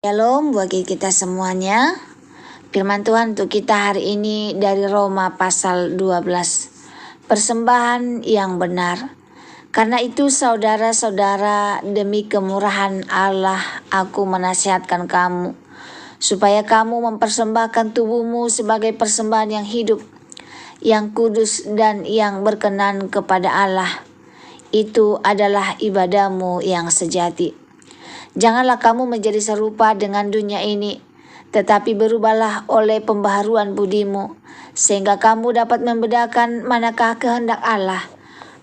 Shalom bagi kita semuanya. Firman Tuhan untuk kita hari ini dari Roma pasal 12. Persembahan yang benar. Karena itu saudara-saudara, demi kemurahan Allah aku menasihatkan kamu, supaya kamu mempersembahkan tubuhmu sebagai persembahan yang hidup, yang kudus dan yang berkenan kepada Allah. Itu adalah ibadahmu yang sejati. Janganlah kamu menjadi serupa dengan dunia ini, tetapi berubahlah oleh pembaharuan budimu, sehingga kamu dapat membedakan manakah kehendak Allah,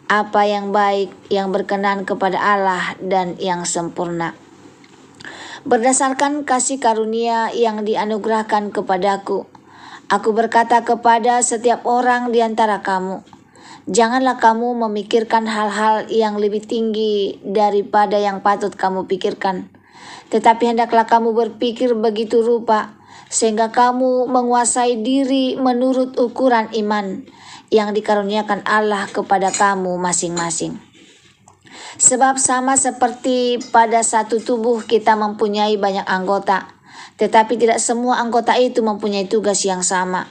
apa yang baik, yang berkenan kepada Allah, dan yang sempurna. Berdasarkan kasih karunia yang dianugerahkan kepadaku, aku berkata kepada setiap orang di antara kamu, janganlah kamu memikirkan hal-hal yang lebih tinggi daripada yang patut kamu pikirkan. Tetapi hendaklah kamu berpikir begitu rupa, sehingga kamu menguasai diri menurut ukuran iman yang dikaruniakan Allah kepada kamu masing-masing. Sebab sama seperti pada satu tubuh kita mempunyai banyak anggota, tetapi tidak semua anggota itu mempunyai tugas yang sama.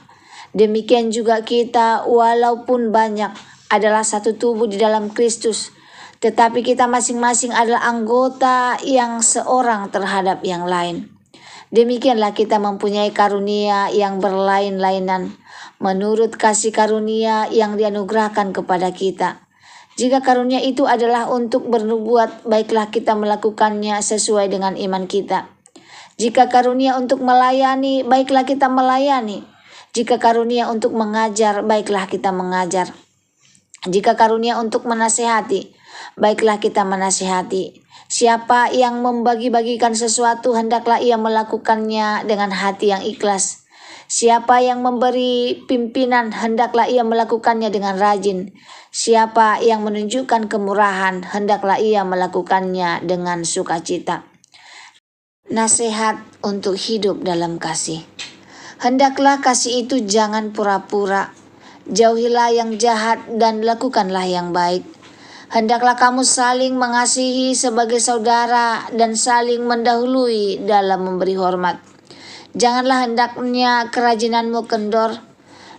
Demikian juga kita, walaupun banyak, adalah satu tubuh di dalam Kristus, tetapi kita masing-masing adalah anggota yang seorang terhadap yang lain. Demikianlah kita mempunyai karunia yang berlain-lainan, menurut kasih karunia yang dianugerahkan kepada kita. Jika karunia itu adalah untuk bernubuat, baiklah kita melakukannya sesuai dengan iman kita. Jika karunia untuk melayani, baiklah kita melayani. Jika karunia untuk mengajar, baiklah kita mengajar. Jika karunia untuk menasihati, baiklah kita menasihati. Siapa yang membagi-bagikan sesuatu, hendaklah ia melakukannya dengan hati yang ikhlas. Siapa yang memberi pimpinan, hendaklah ia melakukannya dengan rajin. Siapa yang menunjukkan kemurahan, hendaklah ia melakukannya dengan sukacita. Nasihat untuk hidup dalam kasih. Hendaklah kasih itu jangan pura-pura. Jauhilah yang jahat dan lakukanlah yang baik. Hendaklah kamu saling mengasihi sebagai saudara dan saling mendahului dalam memberi hormat. Janganlah hendaknya kerajinanmu kendor.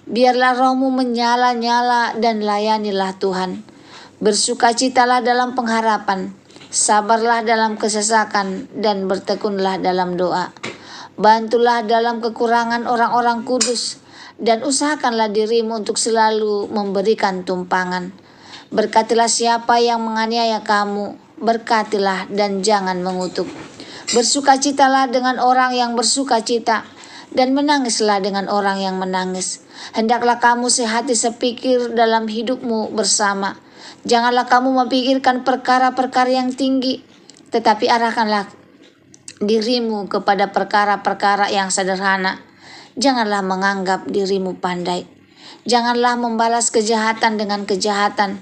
Biarlah rohmu menyala-nyala dan layanilah Tuhan. Bersukacitalah dalam pengharapan. Sabarlah dalam kesesakan dan bertekunlah dalam doa. Bantulah dalam kekurangan orang-orang kudus, dan usahakanlah dirimu untuk selalu memberikan tumpangan. Berkatilah siapa yang menganiaya kamu, berkatilah dan jangan mengutuk. Bersukacitalah dengan orang yang bersukacita, dan menangislah dengan orang yang menangis. Hendaklah kamu sehati sepikir dalam hidupmu bersama. Janganlah kamu memikirkan perkara-perkara yang tinggi, tetapi arahkanlah dirimu kepada perkara-perkara yang sederhana. Janganlah menganggap dirimu pandai. Janganlah membalas kejahatan dengan kejahatan.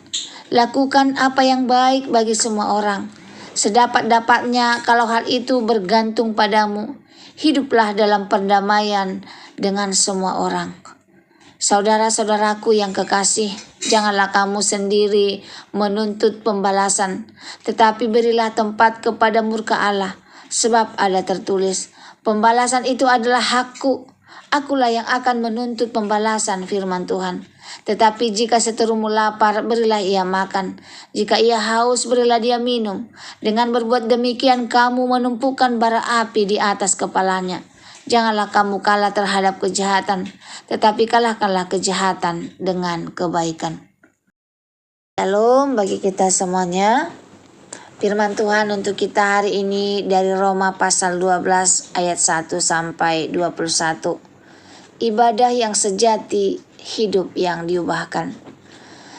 Lakukan apa yang baik bagi semua orang. Sedapat-dapatnya kalau hal itu bergantung padamu, hiduplah dalam perdamaian dengan semua orang. Saudara-saudaraku yang kekasih, janganlah kamu sendiri menuntut pembalasan, tetapi berilah tempat kepada murka Allah. Sebab ada tertulis, pembalasan itu adalah hakku. Akulah yang akan menuntut pembalasan, firman Tuhan. Tetapi jika seterumu lapar, berilah ia makan. Jika ia haus, berilah dia minum. Dengan berbuat demikian, kamu menumpukan bara api di atas kepalanya. Janganlah kamu kalah terhadap kejahatan, tetapi kalahkanlah kejahatan dengan kebaikan. Shalom bagi kita semuanya. Firman Tuhan untuk kita hari ini dari Roma pasal 12 ayat 1 sampai 21. Ibadah yang sejati, hidup yang diubahkan.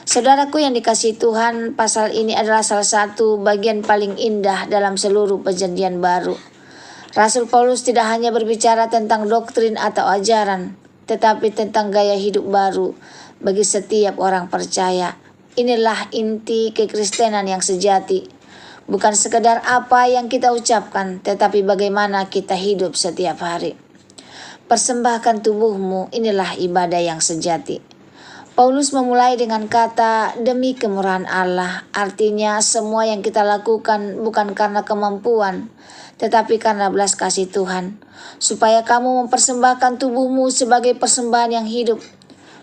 Saudaraku yang dikasihi Tuhan, pasal ini adalah salah satu bagian paling indah dalam seluruh perjanjian baru. Rasul Paulus tidak hanya berbicara tentang doktrin atau ajaran, tetapi tentang gaya hidup baru bagi setiap orang percaya. Inilah inti kekristenan yang sejati. Bukan sekedar apa yang kita ucapkan, tetapi bagaimana kita hidup setiap hari. Persembahkan tubuhmu, inilah ibadah yang sejati. Paulus memulai dengan kata demi kemurahan Allah. Artinya semua yang kita lakukan bukan karena kemampuan, tetapi karena belas kasih Tuhan, supaya kamu mempersembahkan tubuhmu sebagai persembahan yang hidup.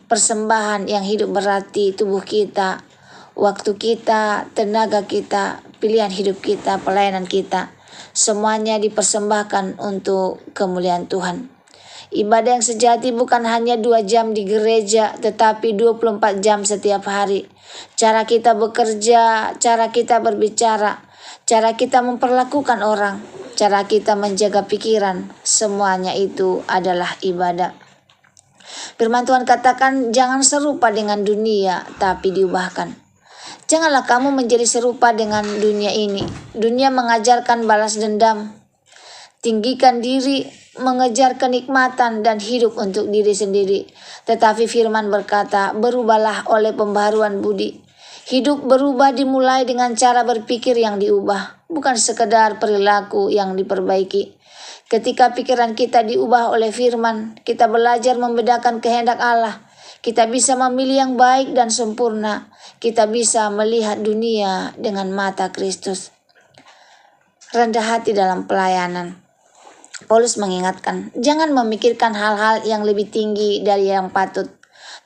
Persembahan yang hidup berarti tubuh kita, waktu kita, tenaga kita, pilihan hidup kita, pelayanan kita, semuanya dipersembahkan untuk kemuliaan Tuhan. Ibadah yang sejati bukan hanya 2 jam di gereja, tetapi 24 jam setiap hari. Cara kita bekerja, cara kita berbicara, cara kita memperlakukan orang, cara kita menjaga pikiran, semuanya itu adalah ibadah. Firman Tuhan katakan, jangan serupa dengan dunia, tapi diubahkan. Janganlah kamu menjadi serupa dengan dunia ini. Dunia mengajarkan balas dendam, tinggikan diri, mengejar kenikmatan dan hidup untuk diri sendiri. Tetapi firman berkata, berubahlah oleh pembaharuan budi. Hidup berubah dimulai dengan cara berpikir yang diubah, bukan sekedar perilaku yang diperbaiki. Ketika pikiran kita diubah oleh firman, kita belajar membedakan kehendak Allah. Kita bisa memilih yang baik dan sempurna. Kita bisa melihat dunia dengan mata Kristus. Rendah hati dalam pelayanan. Paulus mengingatkan, jangan memikirkan hal-hal yang lebih tinggi dari yang patut.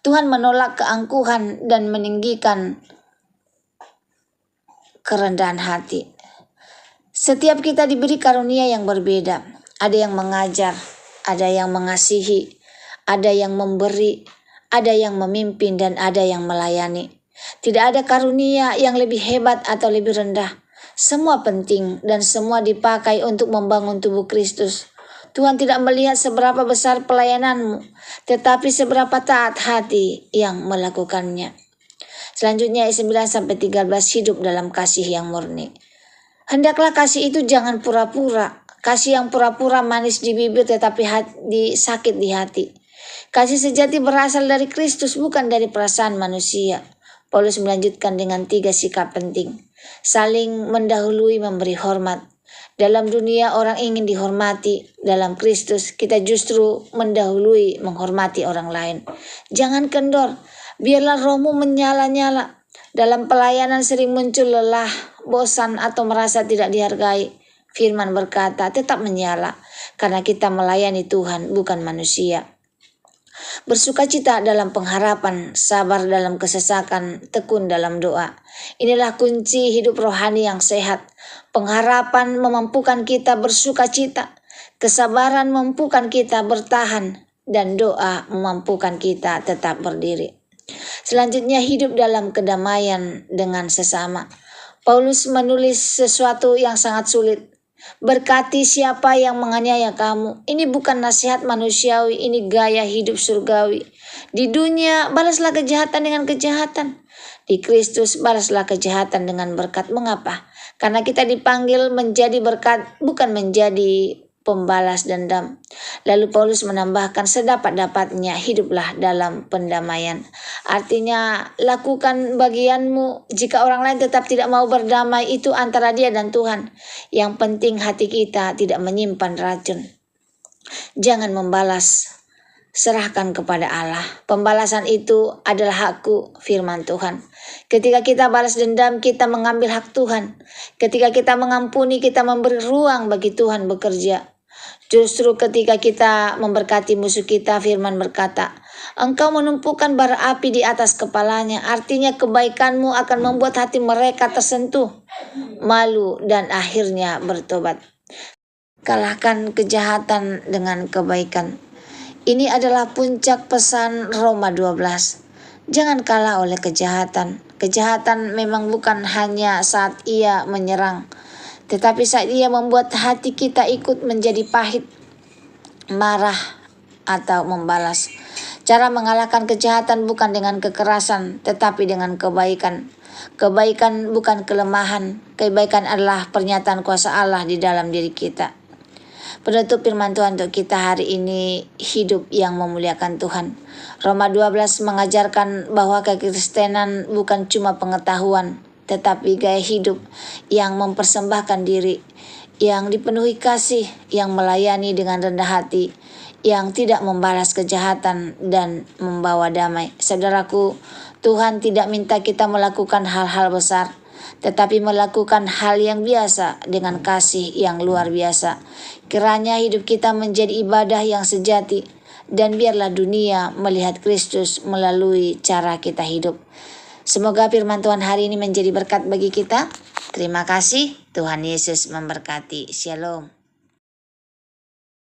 Tuhan menolak keangkuhan dan meninggikan kerendahan hati. Setiap kita diberi karunia yang berbeda. Ada yang mengajar, ada yang mengasihi, ada yang memberi, ada yang memimpin, dan ada yang melayani. Tidak ada karunia yang lebih hebat atau lebih rendah. Semua penting dan semua dipakai untuk membangun tubuh Kristus. Tuhan tidak melihat seberapa besar pelayananmu, tetapi seberapa taat hati yang melakukannya. Selanjutnya ayat 9-13, hidup dalam kasih yang murni. Hendaklah kasih itu jangan pura-pura. Kasih yang pura-pura manis di bibir tetapi sakit di hati. Kasih sejati berasal dari Kristus, bukan dari perasaan manusia. Paulus melanjutkan dengan 3 sikap penting. Saling mendahului memberi hormat. Dalam dunia orang ingin dihormati, dalam Kristus kita justru mendahului menghormati orang lain. Jangan kendor, biarlah rohmu menyala-nyala. Dalam pelayanan sering muncul lelah, bosan atau merasa tidak dihargai. Firman berkata tetap menyala, karena kita melayani Tuhan bukan manusia. Bersukacita dalam pengharapan, sabar dalam kesesakan, tekun dalam doa. Inilah kunci hidup rohani yang sehat. Pengharapan memampukan kita bersukacita, kesabaran memampukan kita bertahan, dan doa memampukan kita tetap berdiri. Selanjutnya hidup dalam kedamaian dengan sesama. Paulus menulis sesuatu yang sangat sulit. Berkati siapa yang menganiaya kamu. Ini bukan nasihat manusiawi, ini gaya hidup surgawi. Di dunia balaslah kejahatan dengan kejahatan. Di Kristus balaslah kejahatan dengan berkat. Mengapa? Karena kita dipanggil menjadi berkat, bukan menjadi pembalas dendam. Lalu Paulus menambahkan, sedapat-dapatnya hiduplah dalam pendamaian. Artinya lakukan bagianmu. Jika orang lain tetap tidak mau berdamai, itu antara dia dan Tuhan. Yang penting hati kita tidak menyimpan racun. Jangan membalas, serahkan kepada Allah. Pembalasan itu adalah hakku, firman Tuhan. Ketika kita balas dendam, kita mengambil hak Tuhan. Ketika kita mengampuni, kita memberi ruang bagi Tuhan bekerja. Justru ketika kita memberkati musuh kita, firman berkata, engkau menumpukan bara api di atas kepalanya. Artinya kebaikanmu akan membuat hati mereka tersentuh, malu, dan akhirnya bertobat. Kalahkan kejahatan dengan kebaikan. Ini adalah puncak pesan Roma 12. Jangan kalah oleh kejahatan. Kejahatan memang bukan hanya saat ia menyerang, tetapi saat ia membuat hati kita ikut menjadi pahit, marah, atau membalas. Cara mengalahkan kejahatan bukan dengan kekerasan, tetapi dengan kebaikan. Kebaikan bukan kelemahan. Kebaikan adalah pernyataan kuasa Allah di dalam diri kita. Penutup firman Tuhan untuk kita hari ini, hidup yang memuliakan Tuhan. Roma 12 mengajarkan bahwa kekristenan bukan cuma pengetahuan, tetapi gaya hidup yang mempersembahkan diri, yang dipenuhi kasih, yang melayani dengan rendah hati, yang tidak membalas kejahatan dan membawa damai. Saudaraku, Tuhan tidak minta kita melakukan hal-hal besar, tetapi melakukan hal yang biasa dengan kasih yang luar biasa. Kiranya hidup kita menjadi ibadah yang sejati, dan biarlah dunia melihat Kristus melalui cara kita hidup. Semoga firman Tuhan hari ini menjadi berkat bagi kita. Terima kasih, Tuhan Yesus memberkati. Shalom.